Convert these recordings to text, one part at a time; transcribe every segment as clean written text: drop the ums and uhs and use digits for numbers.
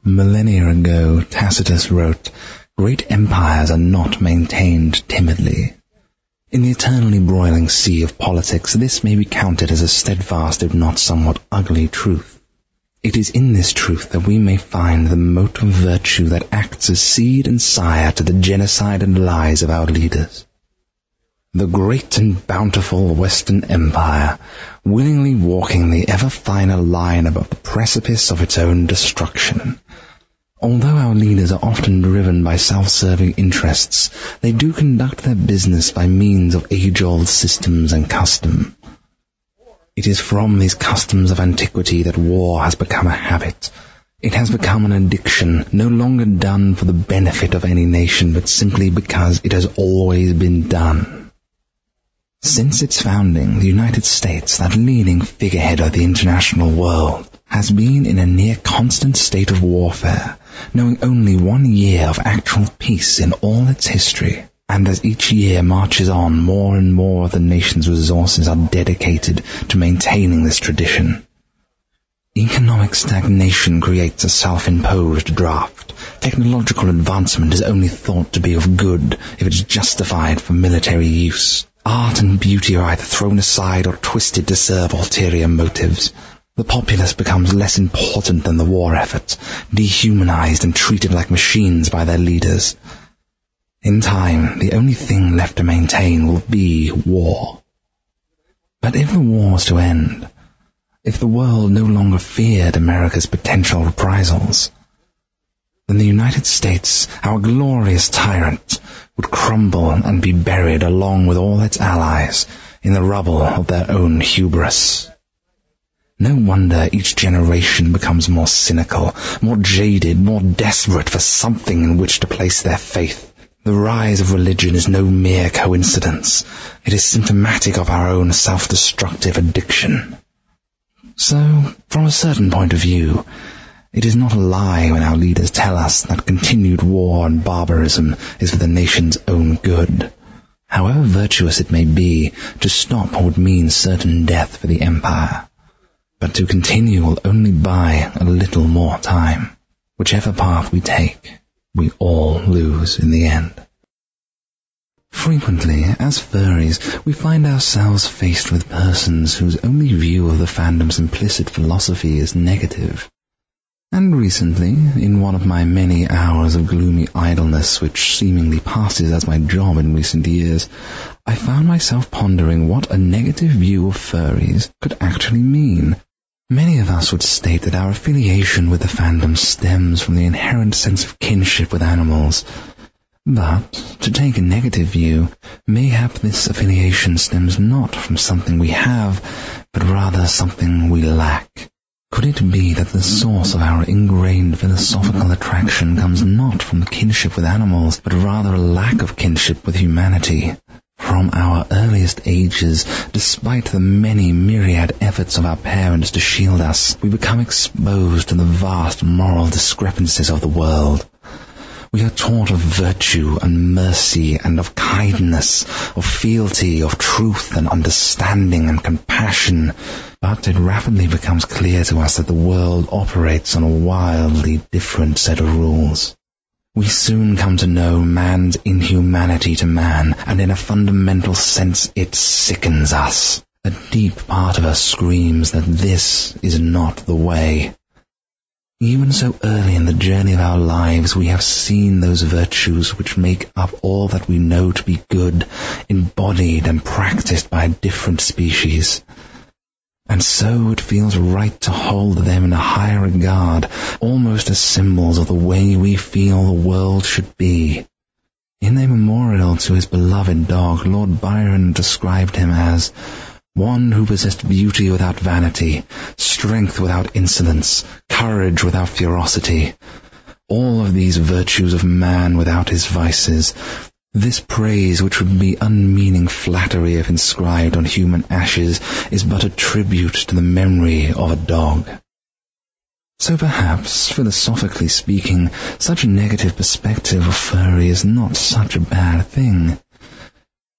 Millennia ago, Tacitus wrote, "Great empires are not maintained timidly." In the eternally broiling sea of politics, this may be counted as a steadfast, if not somewhat ugly, truth. It is in this truth that we may find the mote of virtue that acts as seed and sire to the genocide and lies of our leaders. The great and bountiful Western Empire, willingly walking the ever finer line above the precipice of its own destruction. Although our leaders are often driven by self-serving interests, they do conduct their business by means of age-old systems and custom. It is from these customs of antiquity that war has become a habit. It has become an addiction, no longer done for the benefit of any nation, but simply because it has always been done. Since its founding, the United States, that leading figurehead of the international world, has been in a near constant state of warfare, knowing only 1 year of actual peace in all its history. And as each year marches on, more and more of the nation's resources are dedicated to maintaining this tradition. Economic stagnation creates a self-imposed draft. Technological advancement is only thought to be of good if it is justified for military use. Art and beauty are either thrown aside or twisted to serve ulterior motives. The populace becomes less important than the war effort, dehumanized and treated like machines by their leaders. In time, the only thing left to maintain will be war. But if the war was to end, if the world no longer feared America's potential reprisals, then the United States, our glorious tyrant, would crumble and be buried along with all its allies in the rubble of their own hubris. No wonder each generation becomes more cynical, more jaded, more desperate for something in which to place their faith. The rise of religion is no mere coincidence. It is symptomatic of our own self-destructive addiction. So, from a certain point of view, it is not a lie when our leaders tell us that continued war and barbarism is for the nation's own good. However virtuous it may be, to stop would mean certain death for the empire. But to continue will only buy a little more time. Whichever path we take, we all lose in the end. Frequently, as furries, we find ourselves faced with persons whose only view of the fandom's implicit philosophy is negative. And recently, in one of my many hours of gloomy idleness which seemingly passes as my job in recent years, I found myself pondering what a negative view of furries could actually mean. Many of us would state that our affiliation with the fandom stems from the inherent sense of kinship with animals. But, to take a negative view, mayhap this affiliation stems not from something we have, but rather something we lack. Could it be that the source of our ingrained philosophical attraction comes not from kinship with animals, but rather a lack of kinship with humanity? From our earliest ages, despite the many myriad efforts of our parents to shield us, we become exposed to the vast moral discrepancies of the world. We are taught of virtue and mercy and of kindness, of fealty, of truth and understanding and compassion, but it rapidly becomes clear to us that the world operates on a wildly different set of rules. We soon come to know man's inhumanity to man, and in a fundamental sense it sickens us. A deep part of us screams that this is not the way. Even so early in the journey of our lives, we have seen those virtues which make up all that we know to be good, embodied and practiced by a different species. And so it feels right to hold them in a high regard, almost as symbols of the way we feel the world should be. In a memorial to his beloved dog, Lord Byron described him as one who possessed beauty without vanity, strength without insolence, courage without ferocity. All of these virtues of man without his vices. This praise, which would be unmeaning flattery if inscribed on human ashes, is but a tribute to the memory of a dog. So perhaps, philosophically speaking, such a negative perspective of furry is not such a bad thing.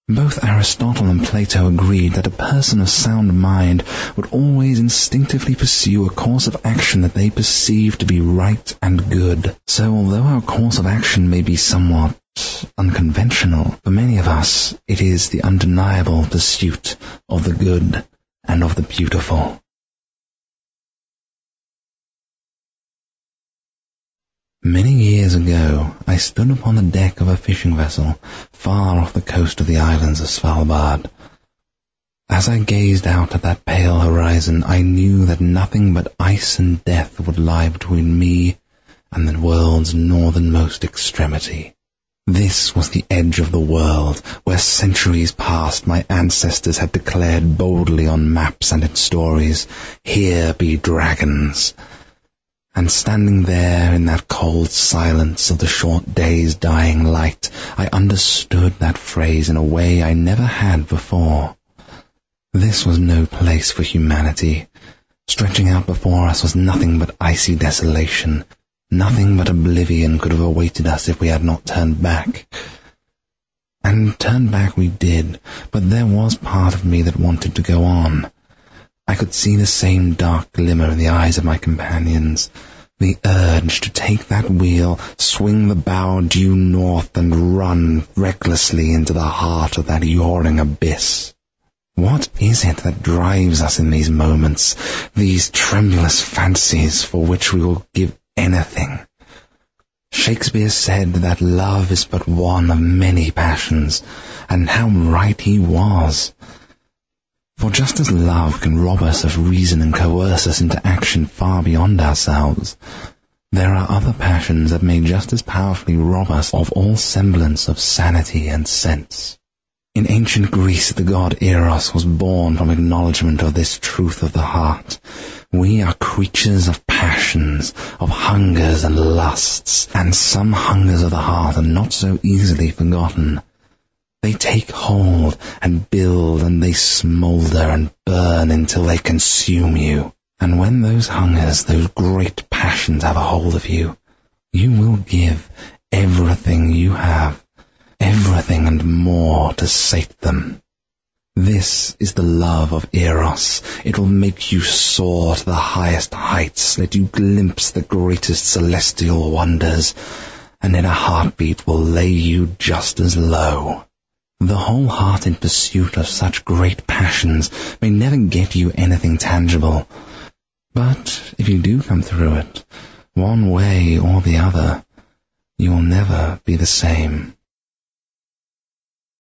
Both Aristotle and Plato agreed that a person of sound mind would always instinctively pursue a course of action that they perceive to be right and good. So although our course of action may be somewhat unconventional, for many of us it is the undeniable pursuit of the good and of the beautiful. Many years ago, I stood upon the deck of a fishing vessel far off the coast of the islands of Svalbard. As I gazed out at that pale horizon, I knew that nothing but ice and death would lie between me and the world's northernmost extremity. This was the edge of the world, where centuries past my ancestors had declared boldly on maps and in stories, "Here be dragons." And standing there in that cold silence of the short day's dying light, I understood that phrase in a way I never had before. This was no place for humanity. Stretching out before us was nothing but icy desolation. Nothing but oblivion could have awaited us if we had not turned back. And turn back we did, but there was part of me that wanted to go on. I could see the same dark glimmer in the eyes of my companions, the urge to take that wheel, swing the bow due north, and run recklessly into the heart of that yawning abyss. What is it that drives us in these moments, these tremulous fancies for which we will give anything? Shakespeare said that love is but one of many passions, and how right he was. For just as love can rob us of reason and coerce us into action far beyond ourselves, there are other passions that may just as powerfully rob us of all semblance of sanity and sense. In ancient Greece, the god Eros was born from acknowledgement of this truth of the heart. We are creatures of passions, of hungers and lusts, and some hungers of the heart are not so easily forgotten. They take hold and build, and they smoulder and burn until they consume you. And when those hungers, those great passions have a hold of you, you will give everything you have, everything and more to sate them. This is the love of Eros. It will make you soar to the highest heights, let you glimpse the greatest celestial wonders, and in a heartbeat will lay you just as low. The wholehearted pursuit of such great passions may never get you anything tangible, but if you do come through it, one way or the other, you will never be the same.